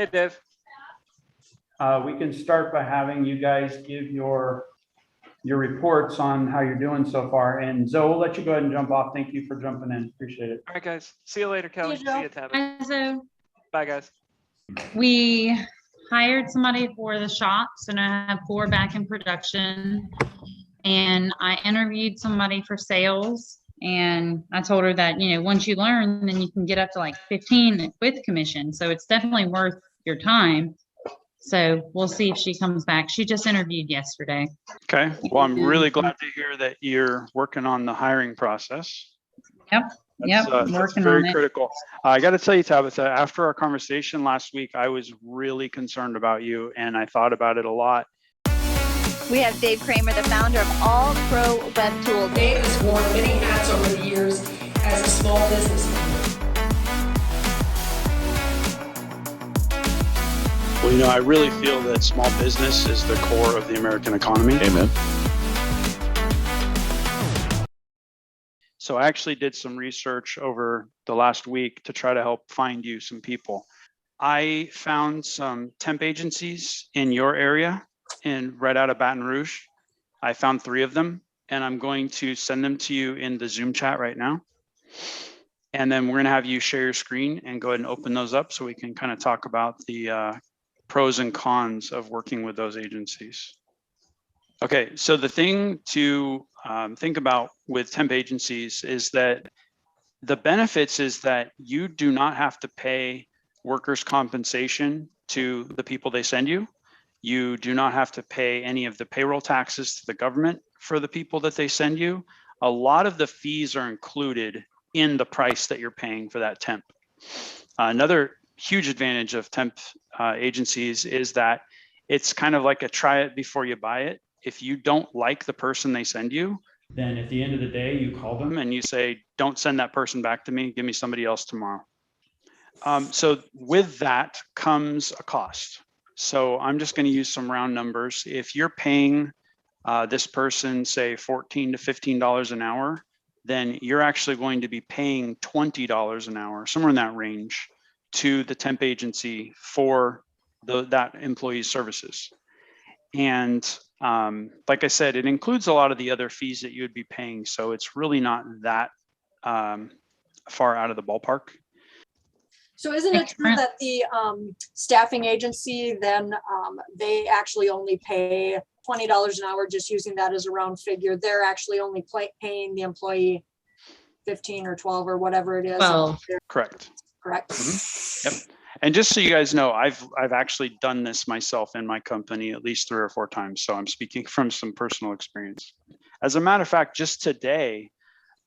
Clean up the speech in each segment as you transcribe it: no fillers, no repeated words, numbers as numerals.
Hey, Dave. We can start by having you guys give your reports on how you're doing so far. And Zoe, we'll let you go ahead and jump off. Thank you for jumping in. Appreciate it. All right, guys. See you later, Kelly. See you, Tabitha. So Bye, guys. we hired somebody for the shops, and I have 4 back in production. And I interviewed somebody for sales, and I told her that, you know, once you learn, then you can get up to like 15 with commission. So it's definitely worth your time. So we'll see if she comes back. She just interviewed yesterday. Okay. Well, I'm really glad to hear that you're working on the hiring process. Yep. That's Working very on it. critical. I got to tell you, Tabitha, after our conversation last week, I was really concerned about you, and I thought about it a lot. We have Dave Kramer, the founder of All Pro Web Tools. Dave has worn many hats over the years as a small business owner. Well, you know, I really feel that small business is the core of the American economy. Amen. So I actually did some research over the last week to try to help find you some people. I found some temp agencies in your area right out of Baton Rouge. I found 3 of them, and I'm going to send them to you in the Zoom chat right now. And then we're going to have you share your screen and go ahead and open those up so we can kind of talk about the pros and cons of working with those agencies. Okay, so the thing to think about with temp agencies is that the benefits is that you do not have to pay workers' compensation to the people they send you. You do not have to pay any of the payroll taxes to the government for the people that they send you. A lot of the fees are included in the price that you're paying for that temp. Another huge advantage of temp agencies is that it's kind of like a try it before you buy it. If you don't like the person they send you, then at the end of the day, you call them and you say, don't send that person back to me, give me somebody else tomorrow. So with that comes a cost. So I'm just going to use some round numbers. If you're paying this person, say $14 to $15 an hour, then you're actually going to be paying $20 an hour, somewhere in that range, to the temp agency for that employee's services. And like I said, it includes a lot of the other fees that you would be paying. So it's really not that far out of the ballpark. So isn't it true that the staffing agency, then they actually only pay $20 an hour, just using that as a round figure? They're actually only paying the employee 15 or 12 or whatever it is. Well, correct. Correct. Yep. And just so you guys know, I've actually done this myself in my company at least 3 or 4 times. So I'm speaking from some personal experience. As a matter of fact, just today,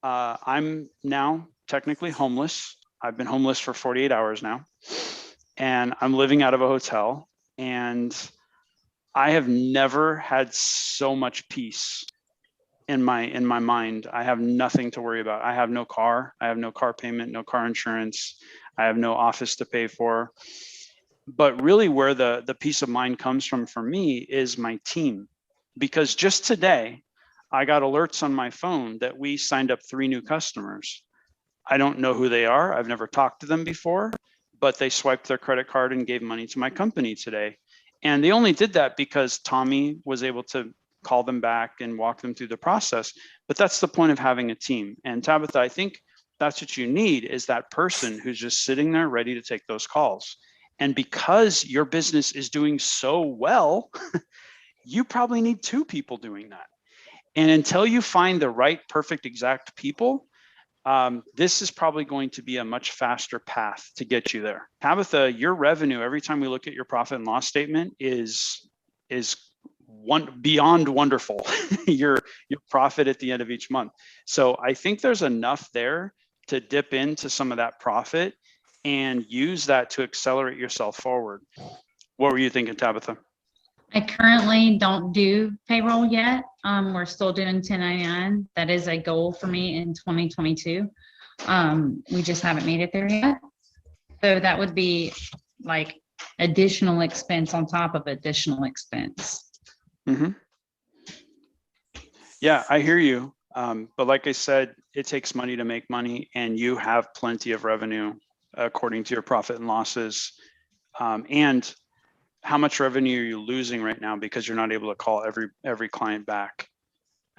I'm now technically homeless. I've been homeless for 48 hours now, and I'm living out of a hotel, and I have never had so much peace in my mind. I have nothing to worry about. I have no car. I have no car payment, no car insurance. I have no office to pay for. But really where the peace of mind comes from for me is my team. Because just today, I got alerts on my phone that we signed up 3 new customers. I don't know who they are. I've never talked to them before, but they swiped their credit card and gave money to my company today. And they only did that because Tommy was able to call them back and walk them through the process. But that's the point of having a team. And Tabitha, I think that's what you need, is that person who's just sitting there ready to take those calls. And because your business is doing so well, you probably need 2 people doing that. And until you find the right, perfect, exact people, this is probably going to be a much faster path to get you there. Tabitha, your revenue, every time we look at your profit and loss statement, is beyond wonderful. your profit at the end of each month. So I think there's enough there to dip into some of that profit and use that to accelerate yourself forward. What were you thinking, Tabitha? I currently don't do payroll yet. We're still doing 1099. That is a goal for me in 2022. We just haven't made it there yet. So that would be like additional expense on top of additional expense. Mm-hmm. Yeah, I hear you. But like I said, it takes money to make money, and you have plenty of revenue according to your profit and losses And how much revenue are you losing right now because you're not able to call every client back?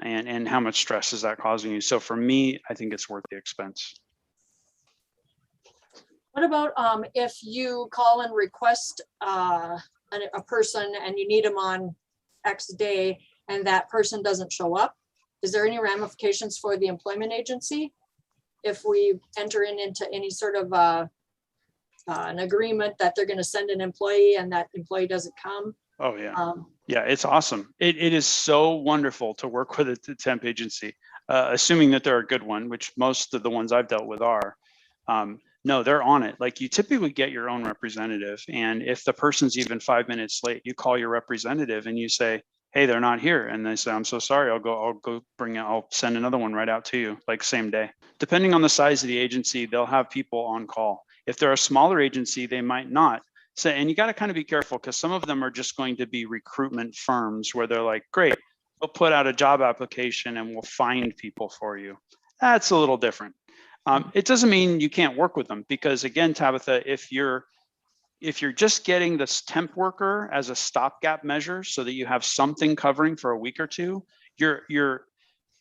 And how much stress is that causing you? So for me, I think it's worth the expense. What about if you call and request a person and you need them on X day and that person doesn't show up? Is there any ramifications for the employment agency if we enter into any sort of an agreement that they're going to send an employee and that employee doesn't come? Oh yeah. Yeah, it's awesome. It is so wonderful to work with a temp agency, assuming that they're a good one, which most of the ones I've dealt with are. No, they're on it. Like you typically get your own representative. And if the person's even 5 minutes late, you call your representative and you say, hey, they're not here. And they say, I'm so sorry, I'll send another one right out to you, like same day. Depending on the size of the agency, they'll have people on call. If they're a smaller agency, they might not. So, and you got to kind of be careful because some of them are just going to be recruitment firms where they're like, great, we'll put out a job application and we'll find people for you. That's a little different. It doesn't mean you can't work with them because again, Tabitha, if you're just getting this temp worker as a stopgap measure so that you have something covering for a week or two, your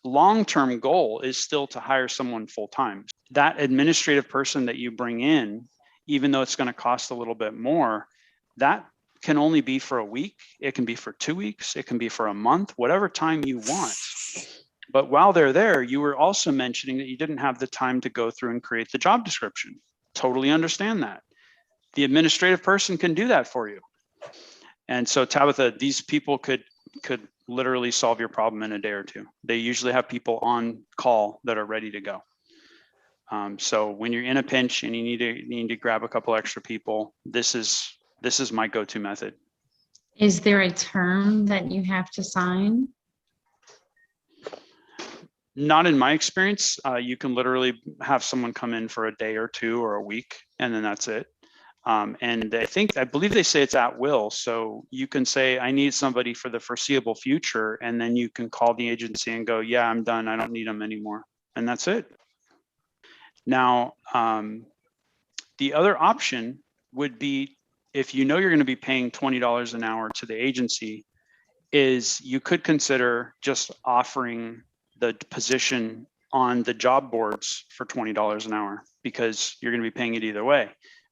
long-term goal is still to hire someone full-time. That administrative person that you bring in, even though it's going to cost a little bit more, that can only be for a week. It can be for 2 weeks. It can be for a month, whatever time you want. But while they're there, you were also mentioning that you didn't have the time to go through and create the job description. Totally understand that. The administrative person can do that for you. And so Tabitha, these people could literally solve your problem in a day or two. They usually have people on call that are ready to go. So when you're in a pinch and you need to grab a couple extra people, this is my go-to method. Is there a term that you have to sign? Not in my experience. You can literally have someone come in for a day or two or a week, and then that's it. And I believe they say it's at will. So you can say, I need somebody for the foreseeable future. And then you can call the agency and go, yeah, I'm done. I don't need them anymore. And that's it. Now, the other option would be if you know you're going to be paying $20 an hour to the agency, is you could consider just offering the position on the job boards for $20 an hour because you're going to be paying it either way.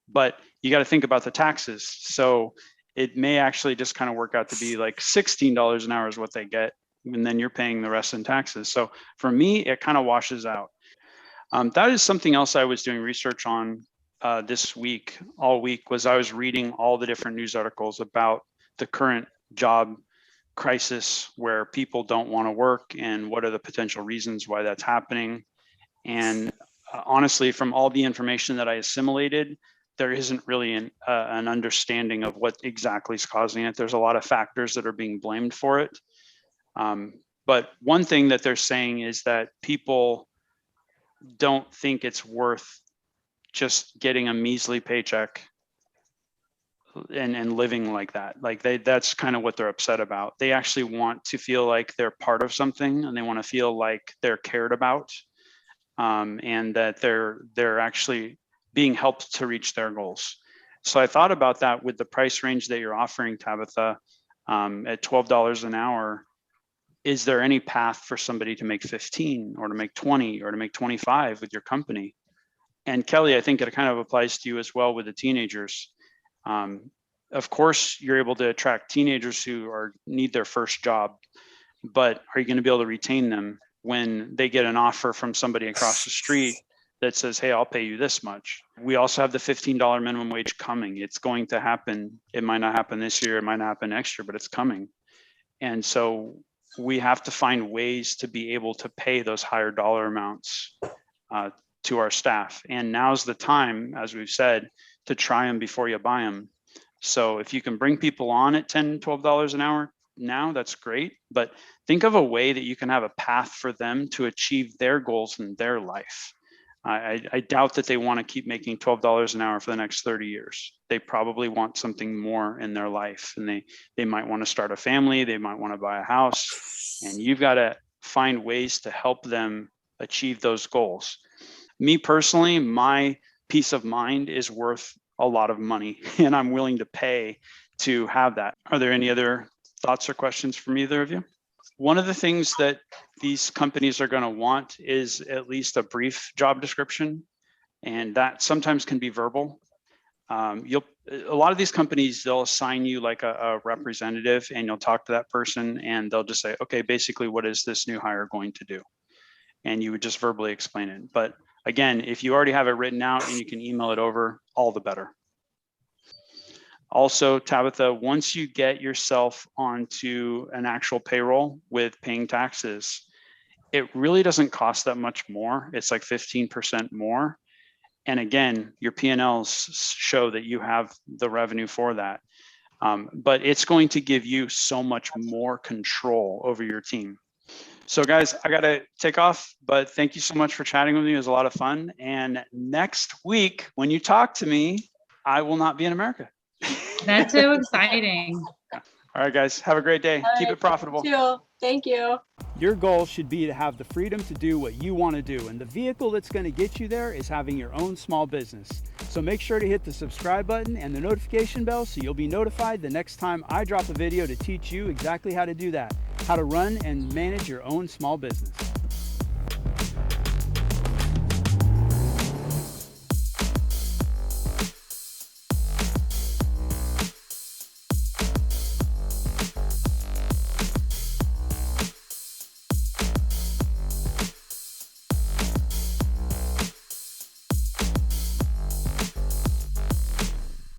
But you got to think about the taxes. So it may actually just kind of work out to be like $16 an hour is what they get. And then you're paying the rest in taxes. So for me, it kind of washes out. That is something else I was doing research on this week, all week, was I was reading all the different news articles about the current job crisis where people don't want to work and what are the potential reasons why that's happening. And honestly, from all the information that I assimilated, there isn't really an understanding of what exactly is causing it. There's a lot of factors that are being blamed for it. But one thing that they're saying is that people don't think it's worth just getting a measly paycheck and living like that. Like that's kind of what they're upset about. They actually want to feel like they're part of something and they want to feel like they're cared about, and that they're actually being helped to reach their goals. So I thought about that with the price range that you're offering, Tabitha, at $12 an hour. Is there any path for somebody to make 15 or to make 20 or to make 25 with your company? And Kelli, I think it kind of applies to you as well with the teenagers. Of course, you're able to attract teenagers who need their first job, but are you going to be able to retain them when they get an offer from somebody across the street that says, hey, I'll pay you this much? We also have the $15 minimum wage coming. It's going to happen. It might not happen this year. It might not happen next year, but it's coming. And so we have to find ways to be able to pay those higher dollar amounts to our staff. And now's the time, as we've said, to try them before you buy them. So if you can bring people on at $10, $12 an hour now, that's great. But think of a way that you can have a path for them to achieve their goals in their life. I doubt that they want to keep making $12 an hour for the next 30 years. They probably want something more in their life, and they might want to start a family. They might want to buy a house, and you've got to find ways to help them achieve those goals. Me personally, my peace of mind is worth a lot of money and I'm willing to pay to have that. Are there any other thoughts or questions from either of you? One of the things that these companies are going to want is at least a brief job description, and that sometimes can be verbal. A lot of these companies, they'll assign you like a representative, and you'll talk to that person and they'll just say, okay, basically what is this new hire going to do? And you would just verbally explain it. But again, if you already have it written out and you can email it over, all the better. Also, Tabitha, once you get yourself onto an actual payroll with paying taxes, it really doesn't cost that much more. It's like 15% more. And again, your P&Ls show that you have the revenue for that. But it's going to give you so much more control over your team. So guys, I got to take off, but thank you so much for chatting with me. It was a lot of fun. And next week, when you talk to me, I will not be in America. That's so exciting. All right, guys, have a great day. Keep it profitable. Thank you. Your goal should be to have the freedom to do what you want to do. And the vehicle that's going to get you there is having your own small business. So make sure to hit the subscribe button and the notification bell so you'll be notified the next time I drop a video to teach you exactly how to do that, how to run and manage your own small business.